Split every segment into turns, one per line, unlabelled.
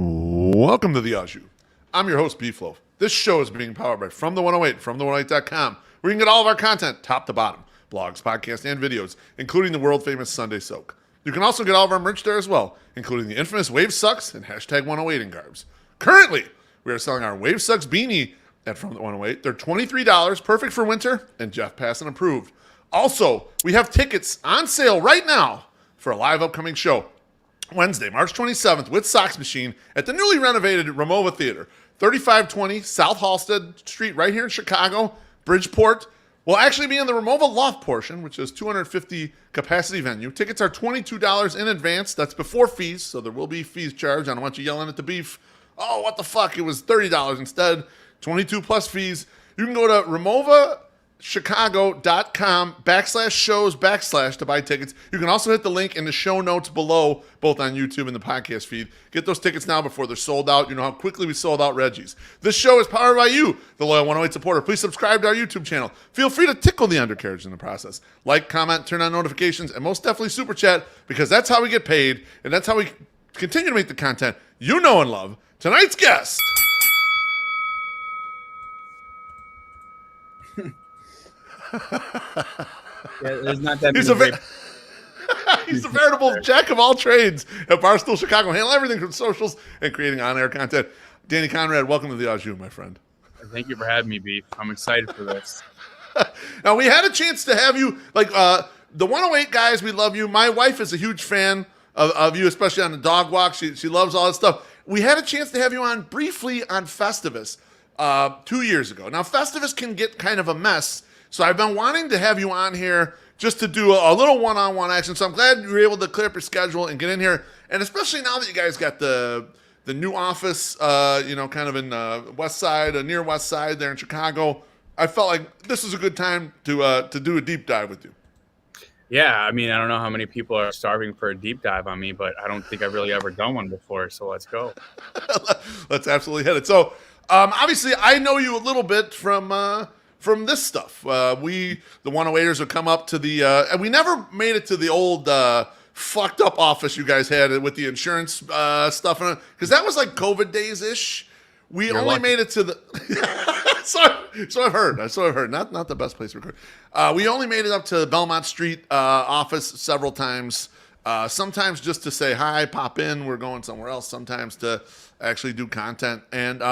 Welcome to the Ajou. I'm your host, Beefloaf. This show is being powered by From the 108, from the108.com, where you can get all of our content, top to bottom, blogs, podcasts, and videos, including the world-famous Sunday Soak. You can also get all of our merch there as well, including the infamous Wave Sucks and hashtag 108 in garbs. Currently, we are selling our Wave Sucks beanie at From the 108. They're $23, perfect for winter, and Jeff Passan approved. Also, we have tickets on sale right now for a live upcoming show. Wednesday, March 27th, with SoxMachine at the newly renovated Ramova Theatre, 3520 South Halsted Street, right here in Chicago, Bridgeport. We'll actually be in the Ramova Loft portion, which is 250 capacity venue. Tickets are $22 in advance. That's before fees, so there will be fees charged. I don't want you yelling at the beef. Oh, what the fuck? It was $30 instead. 22 plus fees. You can go to RamovaChicago.com/shows/ to buy tickets. You can also hit the link in the show notes below, both on YouTube and the podcast feed. Get those tickets now before they're sold out. You know how quickly we sold out Reggie's. This show is powered by you, the loyal 108 supporter. Please subscribe to our YouTube channel. Feel free to tickle the undercarriage in the process. Like, comment, turn on notifications, and most definitely super chat, because that's how we get paid, and that's how we continue to make the content you know and love. Tonight's guest.
There's not that
He's a veritable jack of all trades at Barstool Chicago. Handle everything from socials and creating on-air content. Danny Conrad, welcome to the Ajou, my friend.
Thank you for having me, Beef. I'm excited for this.
Now, we had a chance to have you, the 108 guys, we love you. My wife is a huge fan of you, especially on the dog walk. She loves all that stuff. We had a chance to have you on briefly on Festivus 2 years ago. Now, Festivus can get kind of a mess, so I've been wanting to have you on here just to do a little one-on-one action. So I'm glad you were able to clear up your schedule and get in here. And especially now that you guys got the new office, kind of in West Side, near West Side there in Chicago, I felt like this is a good time to do a deep dive with you.
Yeah, I mean, I don't know how many people are starving for a deep dive on me, but I don't think I've really ever done one before, so let's go.
Let's absolutely hit it. So, obviously, I know you a little bit from this stuff. The 108ers would come up to the and we never made it to the old fucked up office you guys had with the insurance stuff, because that was like COVID days-ish. You're only lucky. Made it to the so I've heard. Not the best place to record. We only made it up to Belmont Street office several times. Sometimes just to say hi, pop in. We're going somewhere else. Sometimes to actually do content, and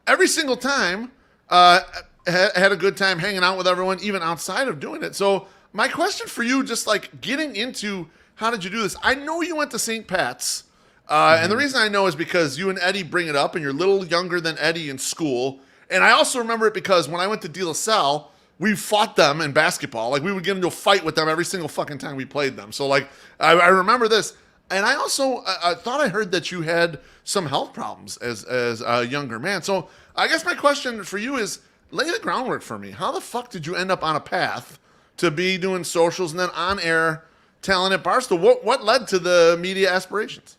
every single time had a good time hanging out with everyone, even outside of doing it. So my question for you, just like getting into how did you do this? I know you went to St. Pat's, and the reason I know is because you and Eddie bring it up, and you're a little younger than Eddie in school. And I also remember it because when I went to De La Salle, we fought them in basketball. Like, we would get into a fight with them every single fucking time we played them. So, like, I remember this. And I also I thought I heard that you had some health problems as a younger man. So I guess my question for you is, lay the groundwork for me. How the fuck did you end up on a path to be doing socials and then on-air talent at Barstool? What led to the media aspirations?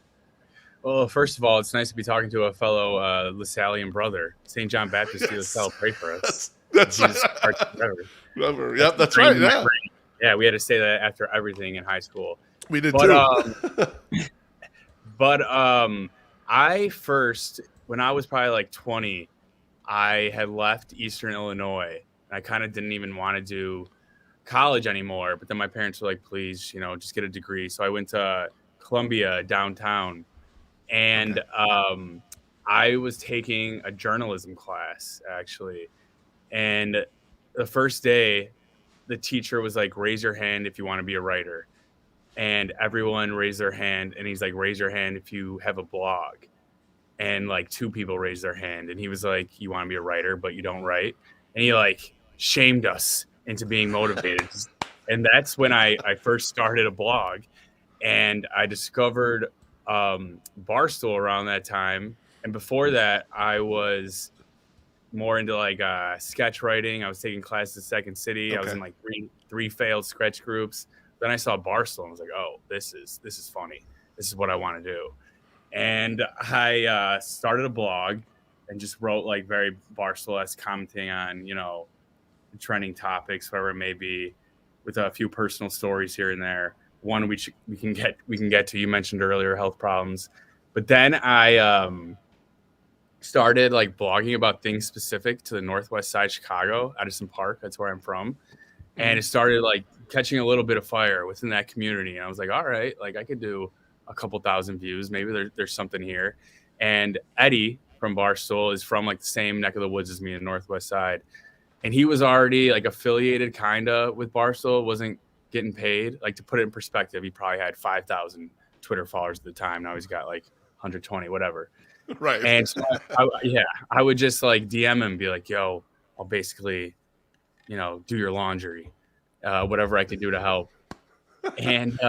Well, first of all, it's nice to be talking to a fellow LaSallian brother. St. John Baptist De La Salle, pray for us.
That's right. Yep, that's right. Yeah.
Yeah, we had to say that after everything in high school.
We did too.
But I first, when I was probably like 20, I had left Eastern Illinois. And I kind of didn't even want to do college anymore. But then my parents were like, please, just get a degree. So I went to Columbia downtown. And I was taking a journalism class, actually. And the first day, the teacher was like, raise your hand if you want to be a writer. And everyone raised their hand. And he's like, raise your hand if you have a blog. And like 2 people raised their hand. And he was like, you want to be a writer, but you don't write. And he like shamed us into being motivated. And that's when I first started a blog. And I discovered Barstool around that time. And before that, I was more into like sketch writing. I was taking classes at Second City. Okay. I was in like three failed sketch groups. Then I saw Barstool and was like, oh, this is funny. This is what I want to do. And I started a blog and just wrote like very Barstool-esque, commenting on, trending topics, whatever it may be, with a few personal stories here and there. One we can get to. You mentioned earlier health problems. But then I started like blogging about things specific to the northwest side of Chicago, Edison Park. That's where I'm from. And it started like catching a little bit of fire within that community. And I was like, all right, like I could do a couple thousand views. Maybe there's something here. And Eddie from Barstool is from like the same neck of the woods as me in the northwest side. And he was already like affiliated kind of with Barstool, wasn't getting paid. Like to put it in perspective, he probably had 5,000 Twitter followers at the time. Now he's got like 120, whatever.
Right.
And so I would just like DM him and be like, yo, I'll basically, do your laundry, whatever I could do to help. And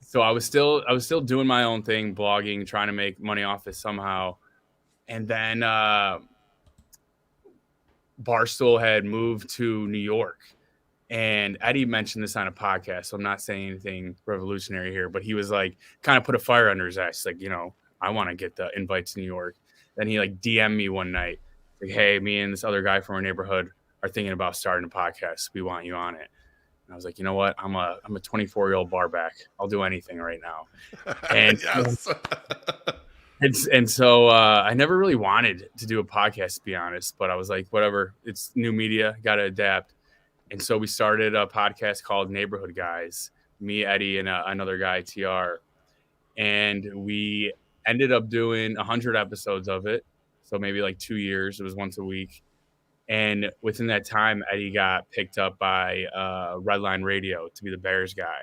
so I was still doing my own thing, blogging, trying to make money off it somehow. And then Barstool had moved to New York. And Eddie mentioned this on a podcast, so I'm not saying anything revolutionary here, but he was like, kind of put a fire under his ass. Like, I want to get the invite to New York. Then he like DM'd me one night, like, hey, me and this other guy from our neighborhood are thinking about starting a podcast. We want you on it. And I was like, you know what? I'm a 24-year-old barback. I'll do anything right now. And and so I never really wanted to do a podcast, to be honest, but I was like, whatever. It's new media, got to adapt. And so we started a podcast called Neighborhood Guys, me, Eddie, and another guy, TR. And we ended up doing 100 episodes of it. So maybe like 2 years. It was once a week. And within that time, Eddie got picked up by Redline Radio to be the Bears guy.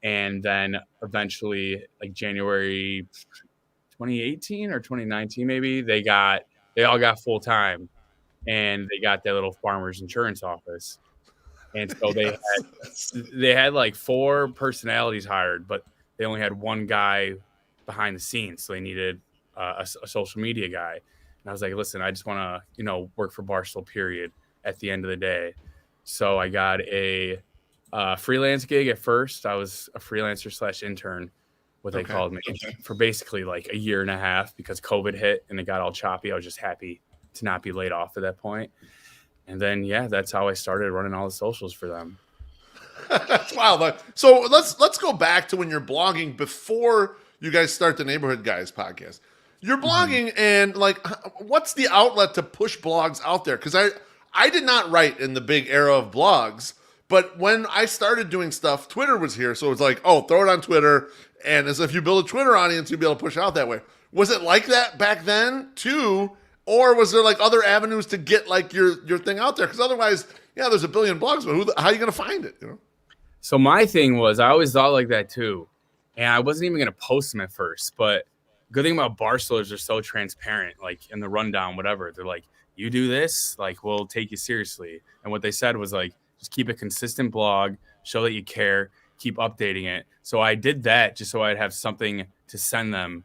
And then eventually, like January 2018 or 2019, maybe, they all got full time. And they got their little farmers insurance office. And so they had like 4 personalities hired, but they only had one guy behind the scenes. So they needed a social media guy. And I was like, listen, I just want to, work for Barstool, period, at the end of the day. So I got a freelance gig at first. I was a freelancer / intern, what they called me, for basically like a year and a half because COVID hit and it got all choppy. I was just happy to not be laid off at that point. And then, that's how I started running all the socials for them.
That's wild. So let's go back to when you're blogging before you guys start the Neighborhood Guys podcast. You're blogging and like, what's the outlet to push blogs out there? Because I did not write in the big era of blogs, but when I started doing stuff, Twitter was here. So it was like, oh, throw it on Twitter. And as if you build a Twitter audience, you'd be able to push out that way. Was it like that back then too? Or was there like other avenues to get like your thing out there? Because otherwise, there's a billion blogs, but how are you going to find it?
So my thing was, I always thought like that too. And I wasn't even going to post them at first, but good thing about Barstool is they're so transparent, like in the rundown, whatever. They're like, you do this, like we'll take you seriously. And what they said was like, just keep a consistent blog, show that you care, keep updating it. So I did that just so I'd have something to send them,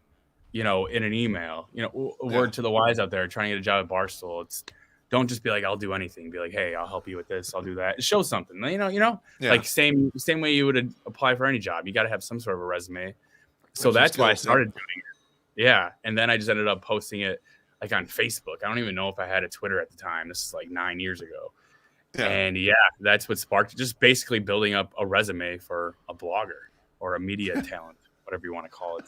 in an email. A word to the wise out there trying to get a job at Barstool. It's don't just be like, I'll do anything. Be like, hey, I'll help you with this. I'll do that. Show something, like same way you would apply for any job. You got to have some sort of a resume. So that's why I started doing it. Yeah. And then I just ended up posting it like on Facebook. I don't even know if I had a Twitter at the time. This is like 9 years ago. Yeah. And that's what sparked just basically building up a resume for a blogger or a media talent, whatever you want to call it.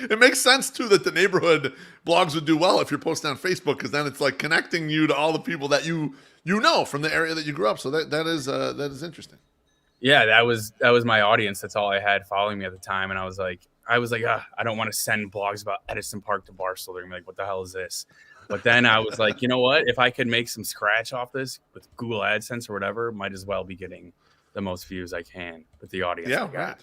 It makes sense too that the neighborhood blogs would do well if you're posting on Facebook, because then it's like connecting you to all the people that you know from the area that you grew up. So that is interesting.
Yeah, that was my audience. That's all I had following me at the time, and I was like, I don't want to send blogs about Edison Park to Barstool. They're gonna be like, what the hell is this? But then I was like, you know what? If I could make some scratch off this with Google AdSense or whatever, might as well be getting the most views I can with the audience.
Yeah, right.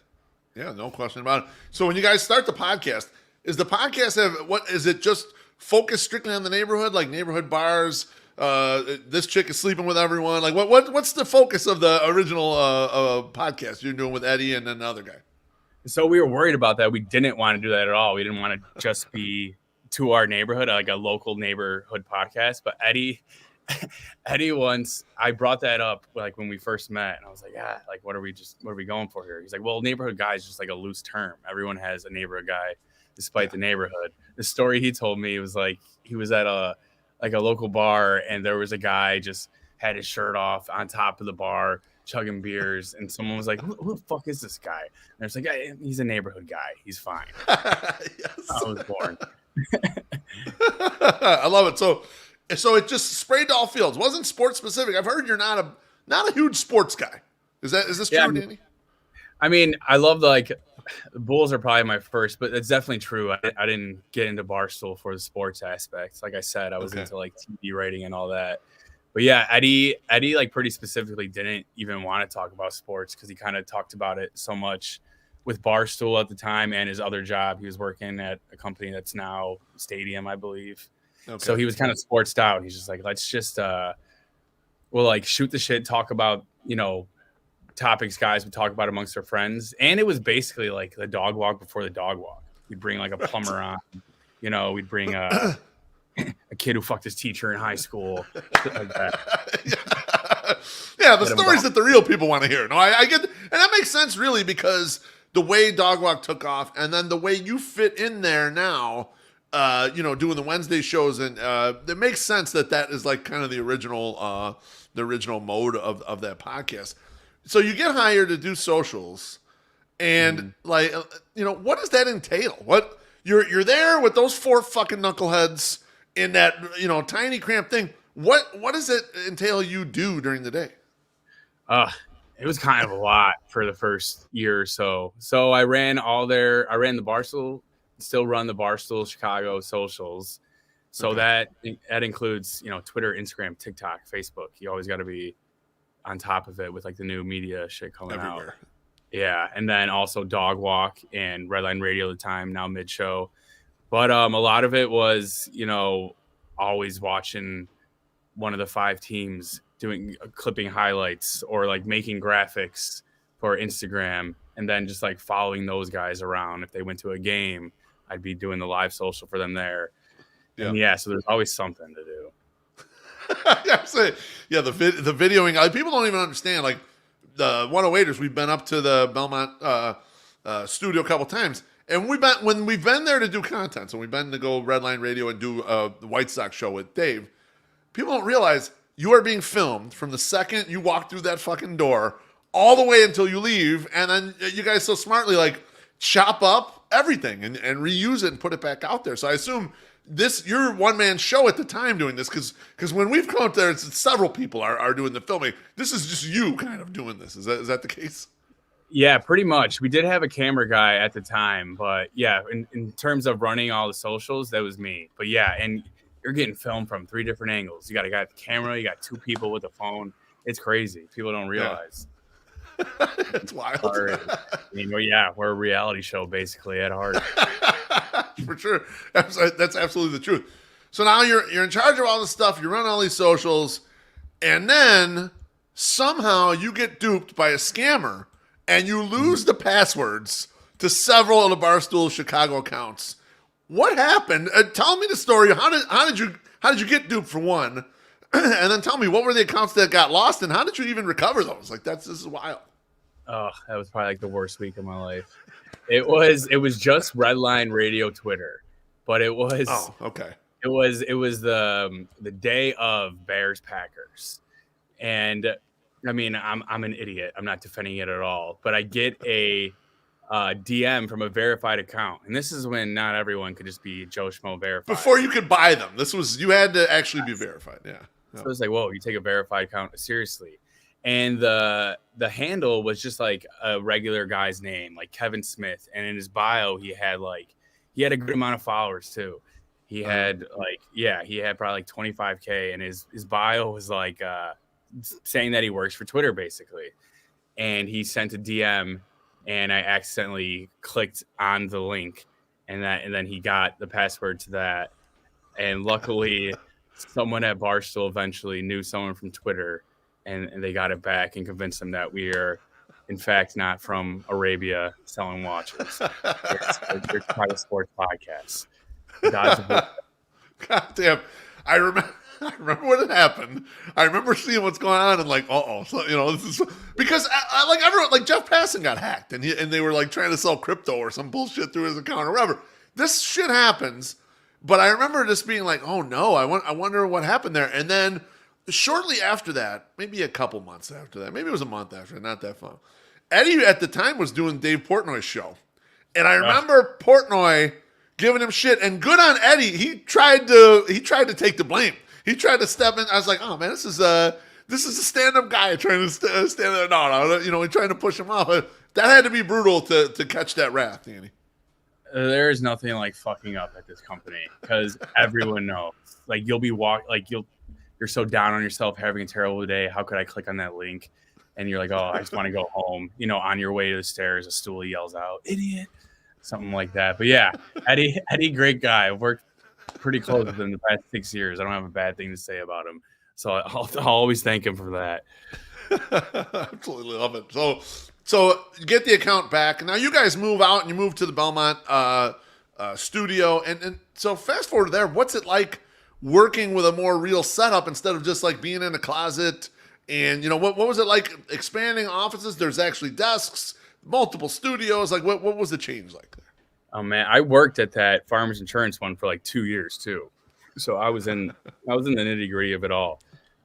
Yeah, no question about it. So when you guys start the podcast, is the podcast what is it just focused strictly on the neighborhood, like neighborhood bars? This chick is sleeping with everyone. Like what's the focus of the original podcast you're doing with Eddie and another guy?
So we were worried about that. We didn't want to do that at all. We didn't want to just be to our neighborhood, like a local neighborhood podcast. But Eddie once, I brought that up like when we first met, and I was like, like what are we going for here? He's like, well, neighborhood guy is just like a loose term. Everyone has a neighborhood guy, despite the neighborhood. The story he told me was like he was at a local bar, and there was a guy just had his shirt off on top of the bar, chugging beers, and someone was like, who the fuck is this guy? And there's like, he's a neighborhood guy. He's fine.
Yes.
I was born.
I love it. So it just sprayed to all fields. Wasn't sports specific. I've heard you're not a huge sports guy. Is this true, Danny?
I mean, I love the Bulls are probably my first, but it's definitely true. I didn't get into Barstool for the sports aspect. Like I said, I was into like TV writing and all that. But yeah, Eddie like pretty specifically didn't even want to talk about sports because he kind of talked about it so much with Barstool at the time and his other job. He was working at a company that's now Stadium, I believe. Okay. So he was kind of sportsed out. He's just like, let's just we'll like shoot the shit, talk about, topics guys would talk about amongst their friends. And it was basically like the dog walk before the dog walk. We'd bring like a plumber on, we'd bring a kid who fucked his teacher in high school. Shit like that.
Yeah, the stories that the real people want to hear. No, I get, and that makes sense really because the way Dog Walk took off and then the way you fit in there now, doing the Wednesday shows, and it makes sense that is like kind of the original mode of that podcast. So you get hired to do socials, and what does that entail? What you're there with those 4 fucking knuckleheads in that tiny cramped thing. What does it entail you do during the day?
It was kind of a lot for the first year or so. So I ran the Barstool, still run the Barstool Chicago socials. So that includes, Twitter, Instagram, TikTok, Facebook. You always got to be on top of it with like the new media shit coming out. Yeah. And then also Dog Walk and Redline Radio at the time, now mid show. But a lot of it was, always watching one of the 5 teams doing clipping highlights or like making graphics for Instagram, and then just like following those guys around. If they went to a game, I'd be doing the live social for them there. Yeah. And so there's always something to do.
The videoing. People don't even understand. Like the 108ers, we've been up to the Belmont studio a couple times, and when we've been there to do content. So we've been to go Redline Radio and do the White Sox show with Dave. People don't realize you are being filmed from the second you walk through that fucking door all the way until you leave, and then you guys so smartly like chop up everything and reuse it and put it back out there. So I assume your one-man show at the time doing this, because when we've come up there, it's several people are doing the filming. This is just you kind of doing this. Is that the case?
Yeah, pretty much. We did have a camera guy at the time, but yeah, in terms of running all the socials, that was me. But yeah, and you're getting filmed from 3 different angles. You got a guy with the camera, you got 2 people with a phone. It's crazy. People don't realize.
Yeah. It's wild.
We're a reality show basically at heart.
For sure. That's absolutely the truth. So now you're in charge of all this stuff. You run all these socials, and then somehow you get duped by a scammer, and you lose the passwords to several of the Barstool Chicago accounts. What happened? Tell me the story. How did you get duped for one, and then tell me what were the accounts that got lost, and how did you even recover those? Like this is wild.
Oh, that was probably like the worst week of my life. It was just Redline Radio Twitter, but it was It was the day of Bears Packers, and I mean I'm an idiot. I'm not defending it at all, but I get a DM from a verified account, and this is when not everyone could just be Joe Schmo verified.
Before you could buy them, you had to actually be verified. Yeah.
So it was like, whoa, you take a verified account seriously. And the handle was just like a regular guy's name, like Kevin Smith. And in his bio, he had a good amount of followers too. He had probably like 25K, and his bio was like saying that he works for Twitter basically. And he sent a DM, and I accidentally clicked on the link, and then he got the password to that. And luckily, someone at Barstool eventually knew someone from Twitter. And they got it back and convinced them that we are, in fact, not from Arabia selling watches. We're trying to sports podcast.
God damn. I remember when it happened. I remember seeing what's going on and like, so, this is because I like everyone, like Jeff Passan got hacked and they were like trying to sell crypto or some bullshit through his account or whatever. This shit happens, but I remember just being like, oh no, I wonder what happened there. And then shortly after that, maybe a couple months after that, maybe it was a month after, not that far. Eddie at the time was doing Dave Portnoy's show, and I remember Portnoy giving him shit. And good on Eddie, he tried to take the blame. He tried to step in. I was like, oh man, this is a stand-up guy trying to stand there. No, he's trying to push him off. That had to be brutal to catch that wrath, Danny.
There is nothing like fucking up at this company because everyone knows. Like you'll be you're so down on yourself, having a terrible day. How could I click on that link? And you're like, oh, I just want to go home. On your way to the stairs, a stool yells out, "Idiot!" Something like that. But yeah, Eddie, great guy. I've worked pretty close with him the past 6 years. I don't have a bad thing to say about him. So I'll always thank him for that.
Absolutely love it. So you get the account back. Now you guys move out and you move to the Belmont studio. And so fast forward there, what's it like working with a more real setup instead of just like being in a closet? And what was it like expanding offices? There's actually desks, multiple studios. Like what was the change like there?
Oh man, I worked at that Farmers Insurance one for like 2 years too. So I was in the nitty gritty of it all.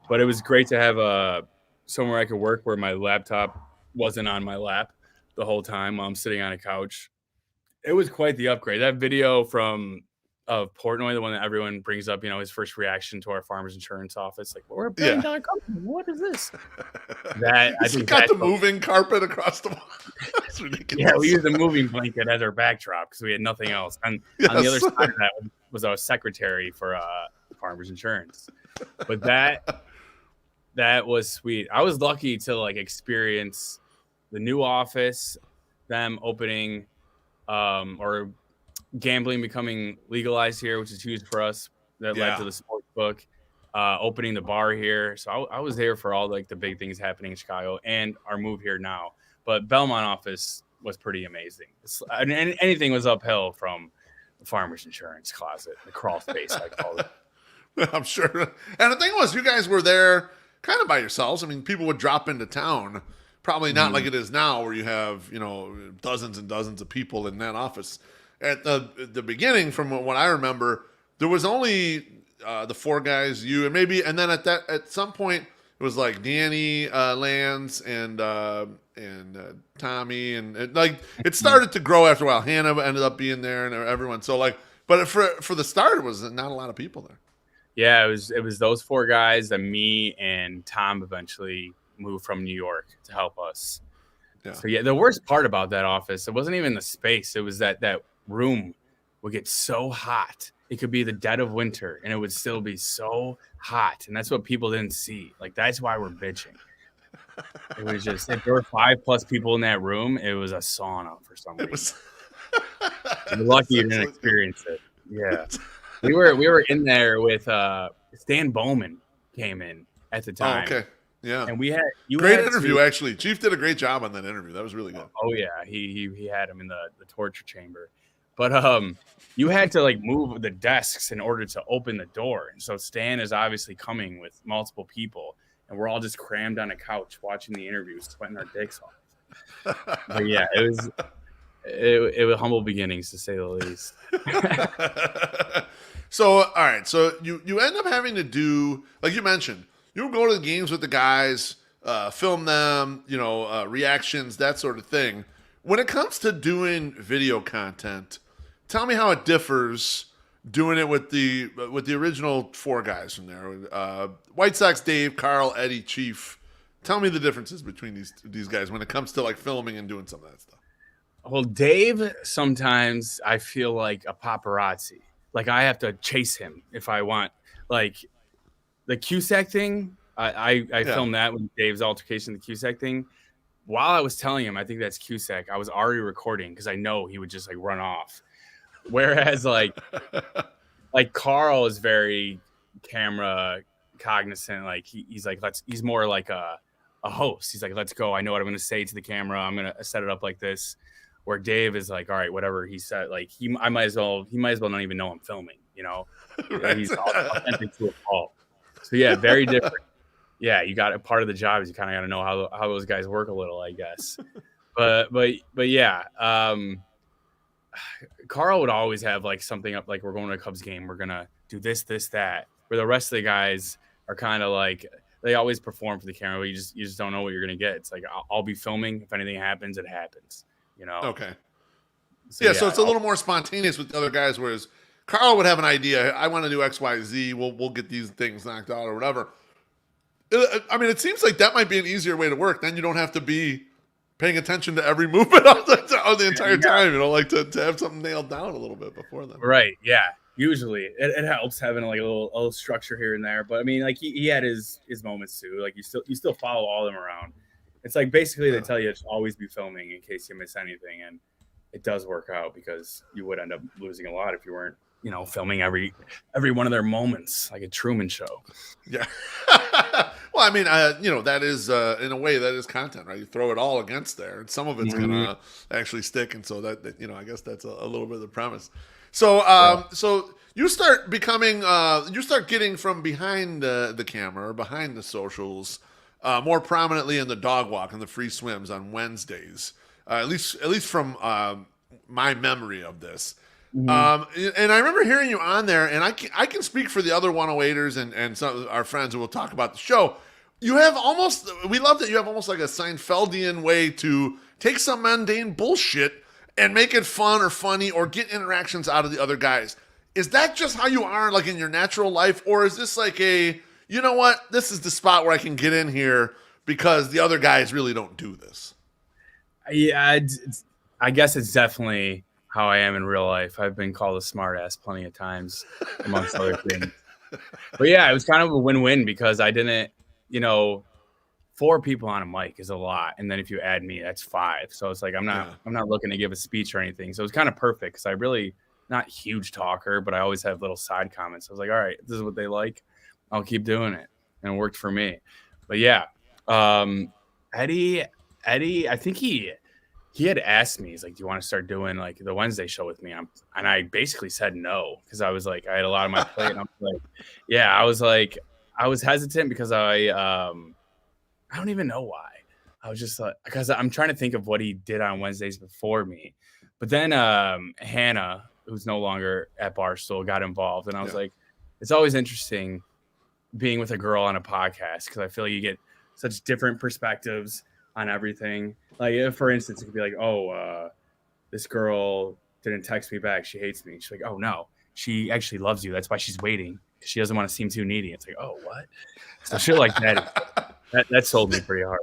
But it was great to have somewhere I could work where my laptop wasn't on my lap the whole time while I'm sitting on a couch. It was quite the upgrade. That video of Portnoy, the one that everyone brings up, his first reaction to our Farmers Insurance office, like, we're a $1 billion company. What is this? I think
got the moving carpet across the wall. That's ridiculous.
Yeah, we used a moving blanket as our backdrop because we had nothing else. And on the other side of that was our secretary for Farmers Insurance. But that was sweet. I was lucky to like experience the new office, them opening or gambling becoming legalized here, which is huge for us. That led to the sports book, opening the bar here. So I was there for all like the big things happening in Chicago and our move here now. But Belmont office was pretty amazing. And anything was uphill from the Farmers Insurance closet, the crawl space, I call it.
I'm sure. And the thing was, you guys were there kind of by yourselves. I mean, people would drop into town. Probably not like it is now, where you have dozens and dozens of people in that office. At the beginning, from what I remember, there was only the four guys, you and then at some point it was like Danny, Lance, and Tommy, and like it started to grow after a while. Hannah ended up being there, and everyone. So like, but for the start, it was not a lot of people there.
Yeah, it was those four guys, and me and Tom eventually moved from New York to help us. Yeah. So yeah, the worst part about that office, it wasn't even the space. It was that room would get so hot. It could be the dead of winter and it would still be so hot. And that's what people didn't see. Like, that's why we're bitching. It was just, if there were 5+ people in that room, it was a sauna for some reason. You're lucky you didn't experience it. Yeah. We were in there with Stan Bowman came in at the time.
Oh, okay. Yeah.
And we had
great interview, actually. Chief did a great job on that interview. That was really good.
Oh yeah. He had him in the torture chamber. But you had to like move the desks in order to open the door. And so Stan is obviously coming with multiple people, and we're all just crammed on a couch watching the interview, sweating our dicks off. But yeah, it was humble beginnings, to say the least.
So all right, so you end up having to do, like you mentioned, you would go to the games with the guys, film them, reactions, that sort of thing. When it comes to doing video content, tell me how it differs doing it with the original four guys from there. White Sox Dave, Carl, Eddie, Chief. Tell me the differences between these guys when it comes to like filming and doing some of that stuff.
Well, Dave, sometimes I feel like a paparazzi. Like I have to chase him if I want. Like the Cusack thing, I filmed that with Dave's altercation, the Cusack thing. While I was telling him, I think that's Cusack, I was already recording because I know he would just like run off. Whereas like Carl is very camera cognizant. Like he's like, he's more like a host. He's like, let's go. I know what I'm going to say to the camera. I'm going to set it up like this. Where Dave is like, all right, whatever he said, like he might as well not even know I'm filming, Right. He's authentic to a fault. So yeah, very different. Yeah, you got a part of the job is you kind of got to know how those guys work a little, I guess. But yeah, Carl would always have like something up, like we're going to a Cubs game, we're gonna do this, that. Where the rest of the guys are kind of like they always perform for the camera, but you just don't know what you're gonna get. It's like I'll be filming. If anything happens, it happens. You know.
Okay.
So,
So it's a little more spontaneous with the other guys, whereas Carl would have an idea. I want to do X, Y, Z. We'll get these things knocked out or whatever. I mean, it seems like that might be an easier way to work. Then you don't have to be paying attention to every movement of the entire time. You know, like to have something nailed down a little bit before then.
Right. Yeah. Usually it helps having like a little structure here and there. But I mean, like he had his moments too. Like you still follow all of them around. It's like basically they tell you to always be filming in case you miss anything, and it does work out because you would end up losing a lot if you weren't, you know, filming every one of their moments like a Truman Show.
Yeah. Well, I mean, you know, that is in a way that is content, right? You throw it all against there, and some of it's gonna actually stick, and so that you know, I guess that's a little bit of the premise. So, so you start becoming, you start getting from behind the camera or behind the socials, more prominently in the dog walk and the free swims on Wednesdays. At least from my memory of this. And I remember hearing you on there, and I can speak for the other 108ers and some of our friends who will talk about the show. You have we love that you have almost like a Seinfeldian way to take some mundane bullshit and make it fun or funny or get interactions out of the other guys. Is that just how you are, like in your natural life, or is this like you know what, this is the spot where I can get in here because the other guys really don't do this?
Yeah, I guess it's definitely how I am in real life. I've been called a smartass plenty of times, amongst other things. But yeah, it was kind of a win-win because I didn't, you know, 4 people on a mic is a lot, and then if you add me, that's 5. So it's like I'm not looking to give a speech or anything. So it's kind of perfect because I really not huge talker, but I always have little side comments. I was like, all right, this is what they like, I'll keep doing it, and it worked for me. But yeah, Eddie, I think he had asked me, he's like, do you want to start doing like the Wednesday show with me? And I basically said no, because I was like, I had a lot on my plate. And I was like, yeah, I was hesitant because I don't even know why. I was just like, because I'm trying to think of what he did on Wednesdays before me. But then Hannah, who's no longer at Barstool, got involved. And I was like, it's always interesting being with a girl on a podcast because I feel like you get such different perspectives on everything. Like, if, for instance, it could be like, oh, this girl didn't text me back. She hates me. She's like, oh, no, she actually loves you. That's why she's waiting. She doesn't want to seem too needy. It's like, oh, what? So shit like that sold me pretty hard.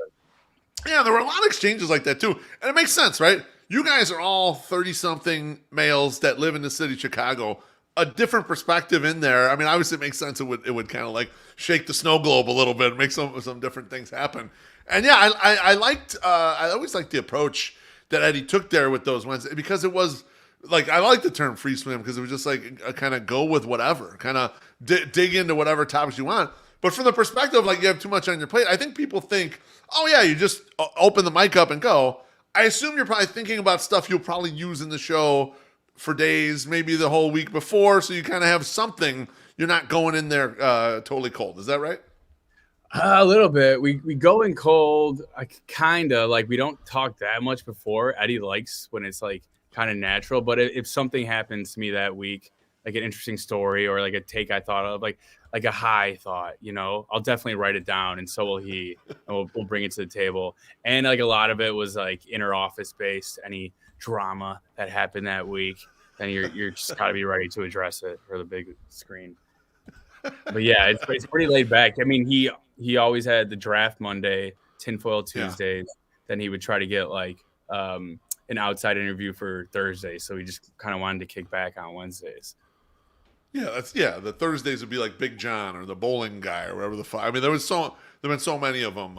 Yeah, there were a lot of exchanges like that, too. And it makes sense, right? You guys are all 30-something males that live in the city of Chicago. A different perspective in there. I mean, obviously it makes sense. It would kind of like shake the snow globe a little bit and make some different things happen. And yeah, I always liked the approach that Eddie took there with those Wednesdays, because it was like, I like the term free swim because it was just like a kind of go with whatever, kind of dig into whatever topics you want. But from the perspective, like, you have too much on your plate, I think people think, oh yeah, you just open the mic up and go. I assume you're probably thinking about stuff you'll probably use in the show for days, maybe the whole week before, so you kind of have something. You're not going in there totally cold. Is that right?
A little bit. We go in cold, kind of like we don't talk that much before. Eddie likes when it's like kind of natural, but if something happens to me that week, like an interesting story or like a take I thought of, like a high thought, you know, I'll definitely write it down, and so will he, and we'll bring it to the table. And like a lot of it was like inner office based. Any drama that happened that week, then you're just got to be ready to address it for the big screen. But yeah, it's pretty laid back. I mean, he always had the draft Monday, tinfoil Tuesdays. Then he would try to get like an outside interview for Thursday. So he just kind of wanted to kick back on Wednesdays.
Yeah, the Thursdays would be like Big John or the bowling guy or whatever the fuck. I mean, there've been so many of them,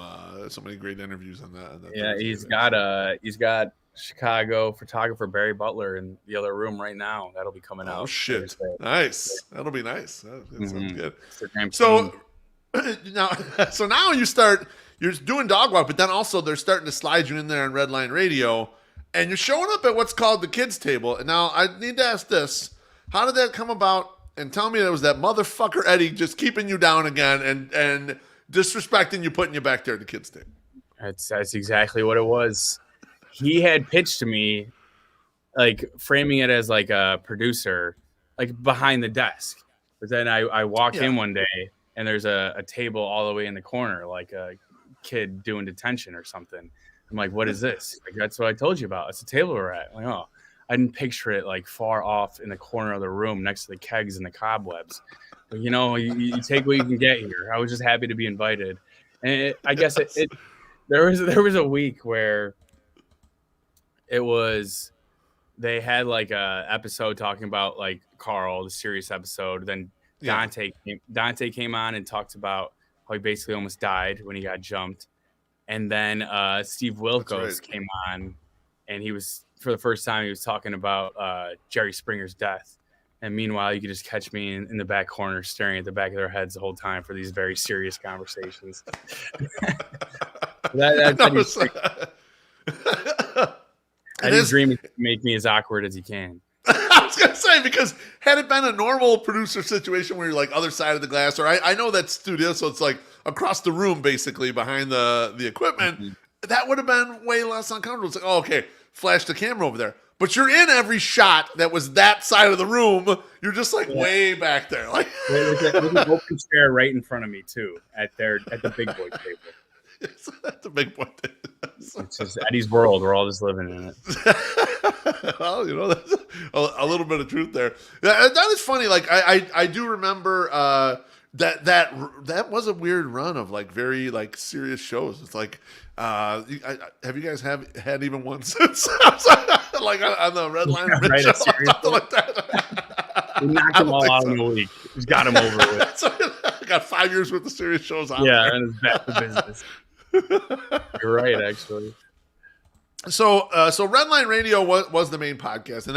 so many great interviews on that.
Yeah, he's got Chicago photographer Barry Butler in the other room right now. That'll be coming out.
Oh shit! Thursday. Nice. That'll be nice. That sounds good. So now you're doing dog walk, but then also they're starting to slide you in there on Redline Radio, and you're showing up at what's called the kids table. And now I need to ask this: how did that come about? And tell me it was that motherfucker Eddie just keeping you down again and disrespecting you, putting you back there at the kids table.
That's exactly what it was. He had pitched to me, like framing it as like a producer, like behind the desk. But then I walked in one day and there's a table all the way in the corner, like a kid doing detention or something. I'm like, what is this? Like, that's what I told you about. It's a table we're at. I'm like, oh, I didn't picture it like far off in the corner of the room next to the kegs and the cobwebs. But you take what you can get here. I was just happy to be invited, and I guess there was a week where they had like a episode talking about like Carl, the serious episode. Then Dante came on and talked about how he basically almost died when he got jumped. And then Steve Wilkos came on, and he was, for the first time, he was talking about Jerry Springer's death. And meanwhile, you could just catch me in the back corner staring at the back of their heads the whole time for these very serious conversations. Eddie's dream is to make me as awkward as he can.
I was going to say, because had it been a normal producer situation where you're like other side of the glass, or I know that studio, so it's like across the room basically behind the equipment, that would have been way less uncomfortable. It's like, oh, okay, flash the camera over there. But you're in every shot that was that side of the room. You're just like way back there. Like
there's an open chair right in front of me too at the big boy table.
That's a big point.
It's just Eddie's world. We're all just living in it.
Well, that's a little bit of truth there. That is funny. Like I do remember that was a weird run of like very like serious shows. It's like have you guys had even one since like on the Red Line
right,
show or something like that?
We knocked them all out in a week. Just got them over with.
Got 5 years worth of serious shows on.
Yeah, and it's back to business. You're right, actually.
So Redline Radio was the main podcast, and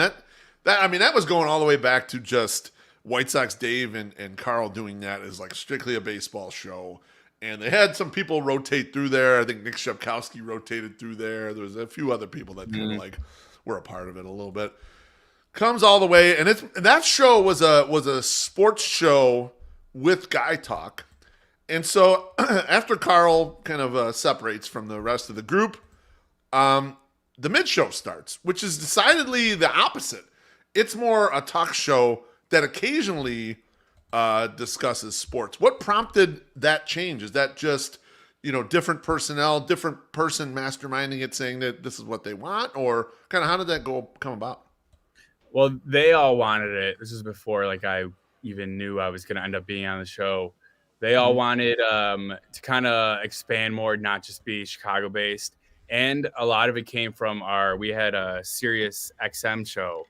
that was going all the way back to just White Sox Dave and Carl doing that as like strictly a baseball show. And they had some people rotate through there. I think Nick Shepkowski rotated through there. There was a few other people that kind of like were a part of it a little bit. Comes all the way, and that show was a sports show with guy talk. And so after Carl kind of separates from the rest of the group, the mid-show starts, which is decidedly the opposite. It's more a talk show that occasionally discusses sports. What prompted that change? Is that just, different personnel, different person masterminding it, saying that this is what they want? Or kind of how did that come about?
Well, they all wanted it. This was before like I even knew I was going to end up being on the show. They all wanted to kind of expand more, not just be Chicago-based. And a lot of it came from we had a Sirius XM show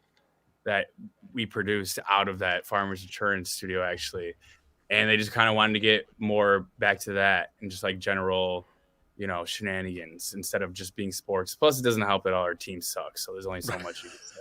that we produced out of that Farmers Insurance studio, actually. And they just kind of wanted to get more back to that and just like general, shenanigans instead of just being sports. Plus, it doesn't help that all our teams suck. So there's only so much you can say.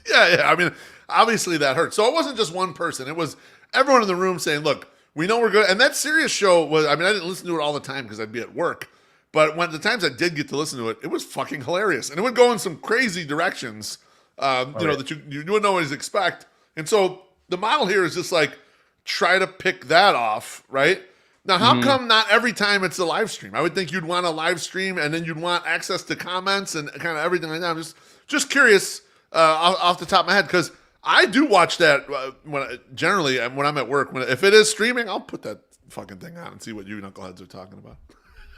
Yeah. I mean, obviously that hurt. So it wasn't just one person. It was everyone in the room saying, look, we know we're good. And that Sirius show I didn't listen to it all the time because I'd be at work. But when the times I did get to listen to it, it was fucking hilarious. And it would go in some crazy directions, that you wouldn't always expect. And so the model here is just like, try to pick that off, right? Now, how come not every time it's a live stream? I would think you'd want a live stream and then you'd want access to comments and kind of everything like that. I'm just curious off the top of my head, because I do watch that when I'm at work. If it is streaming, I'll put that fucking thing on and see what you knuckleheads are talking about.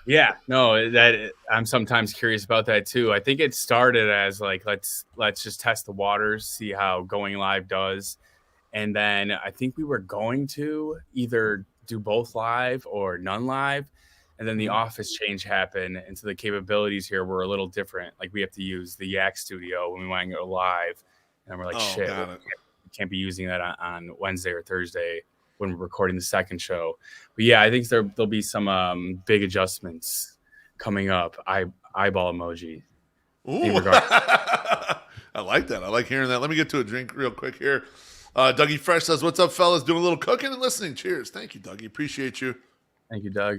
Yeah, no, that I'm sometimes curious about that too. I think it started as like let's just test the waters, see how going live does, and then I think we were going to either do both live or none live, and then the office change happened, and so the capabilities here were a little different. Like we have to use the Yak Studio when we want to go live, and we're like, shit, we can't be using that on Wednesday or Thursday when we're recording the second show. But yeah, I think there'll be some big adjustments coming up. Eyeball emoji.
Ooh. I like that. I like hearing that. Let me get to a drink real quick here. Dougie Fresh says, what's up, fellas? Doing a little cooking and listening. Cheers. Thank you, Dougie. Appreciate you.
Thank you, Doug.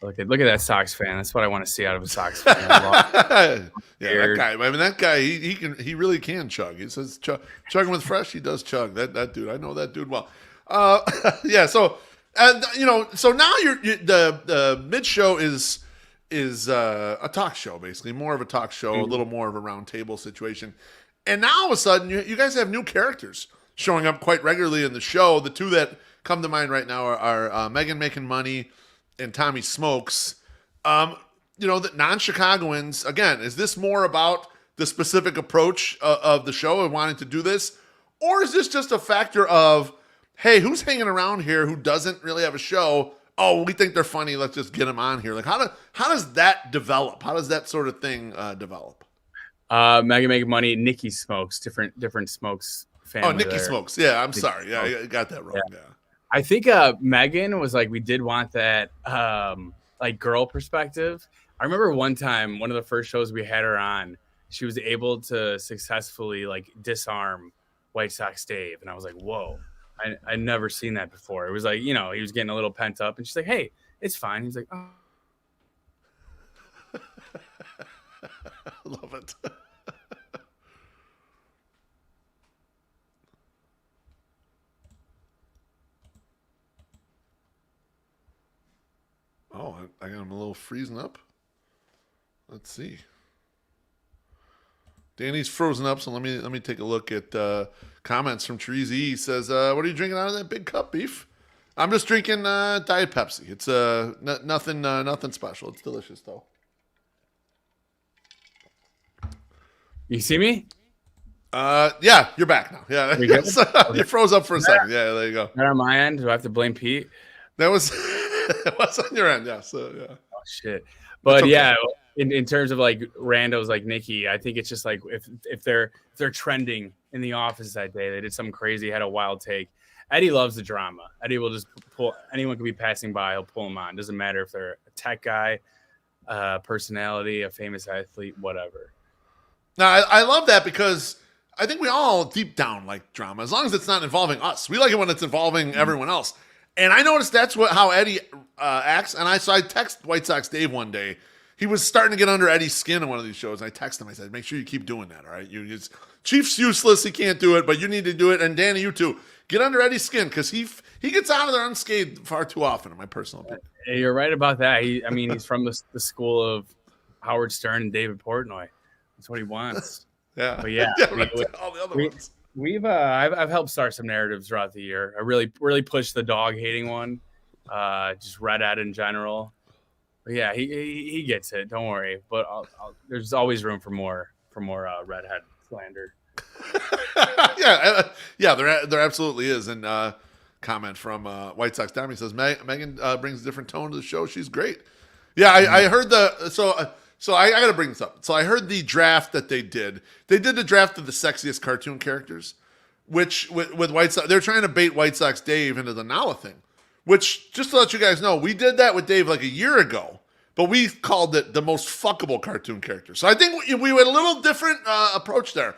Look at that Sox fan. That's what I want to see out of a Sox fan.
Yeah, that guy. I mean, that guy. He really can chug. He says chugging with Fresh. He does chug. That dude. I know that dude well. Yeah. So, so now the mid show is a talk show, basically more of a talk show, a little more of a round table situation. And now all of a sudden, you guys have new characters showing up quite regularly in the show. The two that come to mind right now are Megan Making Money and Tommy Smokes. The non-Chicagoans, again, is this more about the specific approach of the show and wanting to do this? Or is this just a factor of, hey, who's hanging around here who doesn't really have a show? Oh, we think they're funny. Let's just get them on here. Like, how does that develop? How does that sort of thing develop?
Megan Making Money, Nikki Smokes, different Smokes family.
Oh, Nikki
there.
Smokes. Yeah, I'm
Nikki
sorry. Yeah,
Smokes.
I got that wrong. Yeah.
I think Megan was like, we did want that like girl perspective. I remember one time, one of the first shows we had her on, she was able to successfully like disarm White Sox Dave. And I was like, whoa, I'd never seen that before. It was like, he was getting a little pent up and she's like, hey, it's fine. He's like, oh.
Love it. Oh, I got him a little freezing up. Let's see. Danny's frozen up, so let me take a look at comments from Treasy. He says, "What are you drinking out of that big cup, Beef?" I'm just drinking Diet Pepsi. It's nothing special. It's delicious though.
You see me?
Yeah, you're back now. Yeah, you froze up for a second. Yeah, there you go.
Not on my end. Do I have to blame Pete?
That was that was on your end. Yeah. So yeah.
Oh shit. But
okay.
Yeah, in terms of like randos like Nikki, I think it's just like if they're trending in the office that day, they did something crazy, had a wild take. Eddie loves the drama. Eddie will just pull anyone could be passing by, he'll pull them on. Doesn't matter if they're a tech guy, personality, a famous athlete, whatever.
Now I love that because I think we all deep down like drama as long as it's not involving us. We like it when it's involving everyone else. And I noticed that's how Eddie acts. And I text White Sox Dave one day. He was starting to get under Eddie's skin in one of these shows. And I texted him. I said, make sure you keep doing that, all right? Chief's useless. He can't do it, but you need to do it. And Danny, you too. Get under Eddie's skin because he gets out of there unscathed far too often, in my personal opinion.
You're right about that. He's from the school of Howard Stern and David Portnoy. That's what he wants.
Yeah.
But yeah,
all the other ones.
I've helped start some narratives throughout the year. I really pushed the dog hating one, just Red Hat in general. But yeah, he gets it. Don't worry. But there's always room for more Red Hat slander.
yeah, there absolutely is. And comment from White Sox Tommy says Megan brings a different tone to the show. She's great. Yeah, I heard So I got to bring this up. So I heard the draft that they did. They did the draft of the sexiest cartoon characters, which with White Sox, they're trying to bait White Sox Dave into the Nala thing. Which, just to let you guys know, we did that with Dave like a year ago, but we called it the most fuckable cartoon character. So I think we had a little different approach there.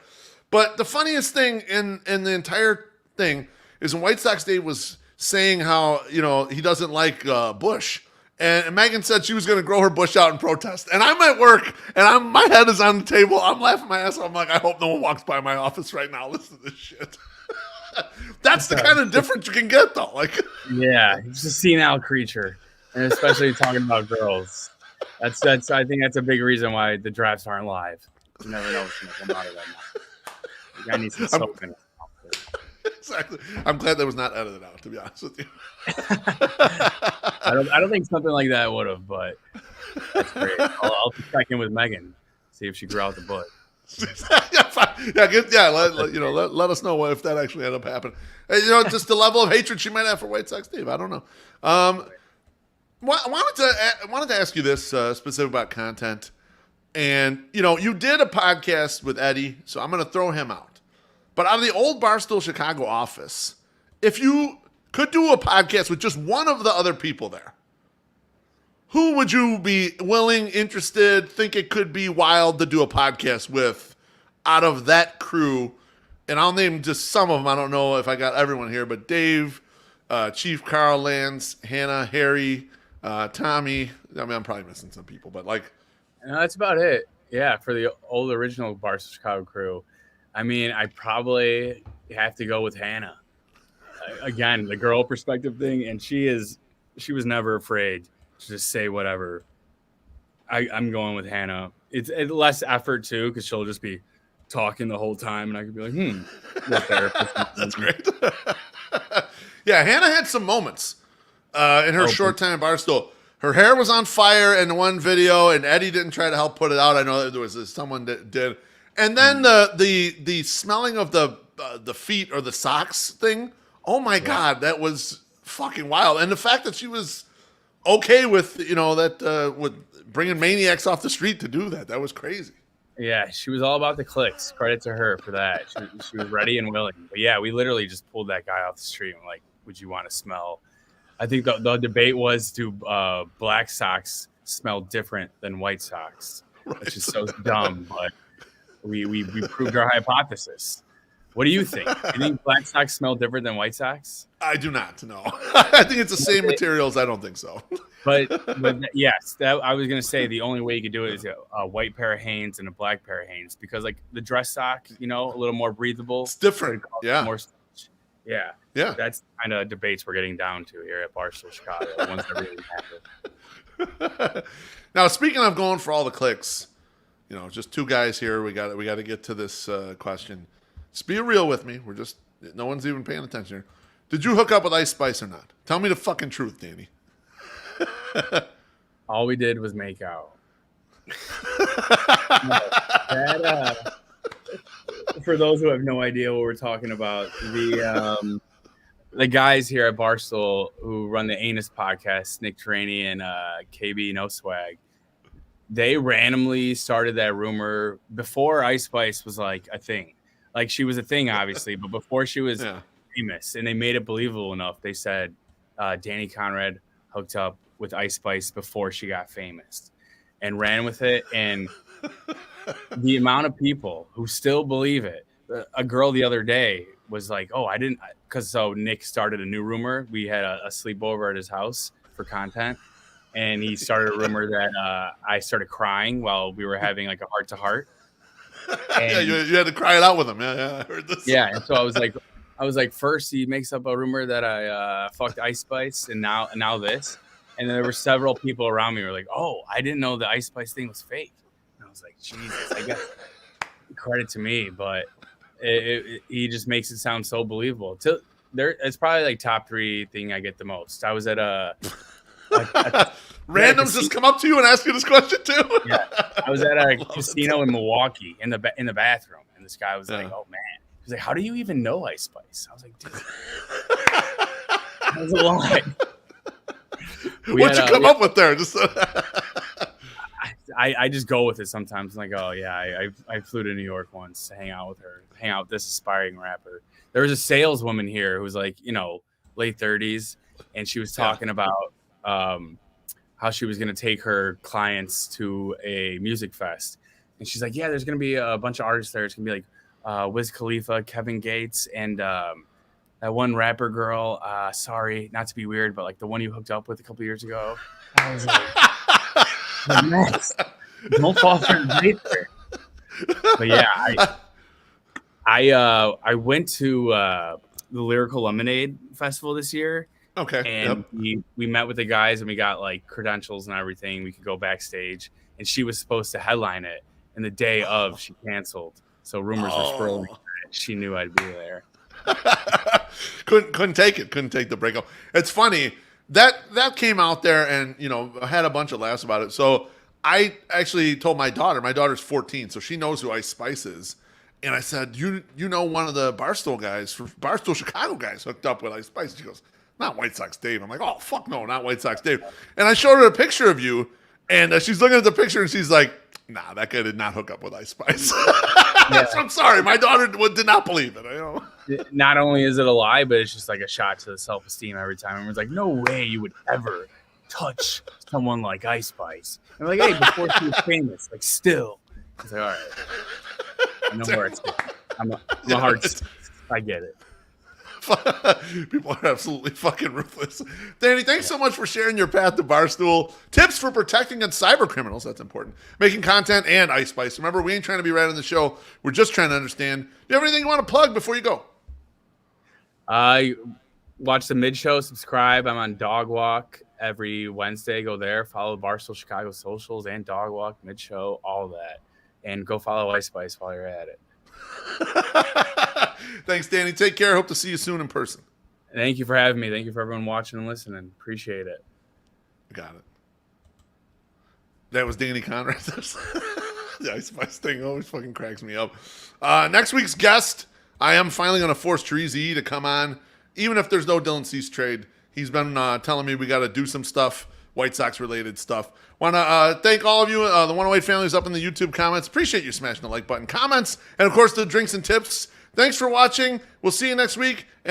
But the funniest thing in the entire thing is when White Sox Dave was saying how he doesn't like Bush. And Megan said she was going to grow her bush out in protest. And I'm at work, and my head is on the table. I'm laughing my ass off. I'm like, I hope no one walks by my office right now. Listen to this shit. That's the kind of difference you can get, though. Like,
yeah, he's a senile creature, and especially talking about girls. That's. I think that's a big reason why the drafts aren't live. You never know what's going to come out of that now. The guy needs some soap in it.
Exactly. I'm glad that was not edited out, to be honest with you.
I don't think something like that would have, but that's great. I'll check in with Megan, see if she grew out the butt.
Let us know if that actually ended up happening. Just the level of hatred she might have for White Sox Dave. I don't know. I wanted to ask you this specific about content, and you did a podcast with Eddie, so I'm going to throw him out. But out of the old Barstool Chicago office, if you could do a podcast with just one of the other people there, who would you be willing, interested, think it could be wild to do a podcast with out of that crew? And I'll name just some of them. I don't know if I got everyone here, but Dave, Chief Carl, Lance, Hannah, Harry, Tommy. I mean, I'm probably missing some people, but
that's about it. Yeah, for the old original Barstool Chicago crew. I mean, I probably have to go with Hannah. Again, the girl perspective thing, and she was never afraid to just say whatever. I'm going with Hannah. It's less effort too, because she'll just be talking the whole time, and I could be like, That's
great. Yeah, Hannah had some moments in her short time at Barstool. Her hair was on fire in one video, and Eddie didn't try to help put it out. I know that there was someone that did. And then the smelling of the feet or the socks thing. Oh my God, that was fucking wild. And the fact that she was okay with that with bringing maniacs off the street to do that was crazy.
Yeah, she was all about the clicks. Credit to her for that. She was ready and willing. But yeah, we literally just pulled that guy off the street and like, would you want to smell? I think the debate was, do black socks smell different than white socks? Right. Which is so dumb, but we proved our hypothesis. What do you think? Do you think black socks smell different than white socks?
I do not, no. I think it's the same materials. I don't think so.
But yes, I was going to say the only way you could do it is a white pair of Hanes and a black pair of Hanes, because like the dress sock, a little more breathable.
It's different. Yeah.
More yeah. Yeah. That's kind of debates we're getting down to here at Barstool Chicago. The ones that really happen.
Now, speaking of going for all the clicks, just two guys here. We got to get to this question. Just be real with me. No one's even paying attention here. Did you hook up with Ice Spice or not? Tell me the fucking truth, Danny.
All we did was make out. For those who have no idea what we're talking about, the guys here at Barstool who run the Anus podcast, Nick Traney and KB No Swag, they randomly started that rumor before Ice Spice was like a thing. Like, she was a thing, obviously, but before she was famous, and they made it believable enough, they said Danny Conrad hooked up with Ice Spice before she got famous, and ran with it. And the amount of people who still believe it. A girl the other day was like, "Oh, I didn't," so Nick started a new rumor. We had a sleepover at his house for content, and he started a rumor that I started crying while we were having like a heart to heart.
Yeah, you had to cry it out with him. Yeah, I heard this.
Yeah, and so I was like, first he makes up a rumor that I fucked Ice Spice, and now this, and then there were several people around me who were like, "Oh, I didn't know the Ice Spice thing was fake." And I was like, Jesus, I guess credit to me, but he just makes it sound so believable. It's probably like top 3 thing I get the most. I was at
randoms just come up to you and ask you this question too.
Yeah, I was at a casino in Milwaukee in the bathroom, and this guy was like, "Oh man," he's like, "How do you even know Ice Spice?" I was like, "Dude, that was a lie."
What'd you come up with there? Just
I just go with it sometimes. I'm like, oh yeah, I flew to New York once to hang out with this aspiring rapper. There was a saleswoman here who was like, late 30s, and she was talking about how she was going to take her clients to a music fest. And she's like, yeah, there's going to be a bunch of artists there. It's going to be like Wiz Khalifa, Kevin Gates, and that one rapper girl. Sorry, not to be weird, but like the one you hooked up with a couple years ago. I was like, nice. Don't fall for the But yeah, I went to the Lyrical Lemonade Festival this year.
Okay.
And we met with the guys, and we got like credentials and everything. We could go backstage, and she was supposed to headline it. And the day of, she canceled. So rumors were swirling. She knew I'd be there.
Couldn't take it. Couldn't take the breakup. It's funny that came out there, and I had a bunch of laughs about it. So I actually told my daughter. My daughter's 14, so she knows who Ice Spice is. And I said, you know, one of the Barstool guys, Barstool Chicago guys, hooked up with Ice Spice. She goes, not White Sox Dave. I'm like, oh fuck no, not White Sox Dave. And I showed her a picture of you, and she's looking at the picture, and she's like, nah, that guy did not hook up with Ice Spice. Yeah. So I'm sorry, my daughter did not believe it.
Not only is it a lie, but it's just like a shot to the self-esteem every time. Everyone's like, no way you would ever touch someone like Ice Spice. And I'm like, hey, before she was famous, like still. It's like, all right. I know where it's going. I'm a hard. I get it.
People are absolutely fucking ruthless. Danny, thanks so much for sharing your path to Barstool. Tips for protecting against cyber criminals. That's important. Making content and Ice Spice. Remember, we ain't trying to be right on the show. We're just trying to understand. Do you have anything you want to plug before you go?
Watch the mid show. Subscribe. I'm on Dog Walk every Wednesday. Go there. Follow Barstool Chicago socials and Dog Walk, mid show, all of that. And go follow Ice Spice while you're at it.
Thanks, Danny. Take care. Hope to see you soon in person.
Thank you for having me. Thank you for everyone watching and listening. Appreciate it.
Got it. That was Danny Conrad. The Ice Spice thing always fucking cracks me up. Next week's guest, I am finally going to force Treasy to come on, even if there's no Dylan Cease trade. He's been telling me we got to do some stuff, White Sox related stuff. Want to thank all of you, the 108 families up in the YouTube comments. Appreciate you smashing the like button, comments, and of course the drinks and tips. Thanks for watching. We'll see you next week. And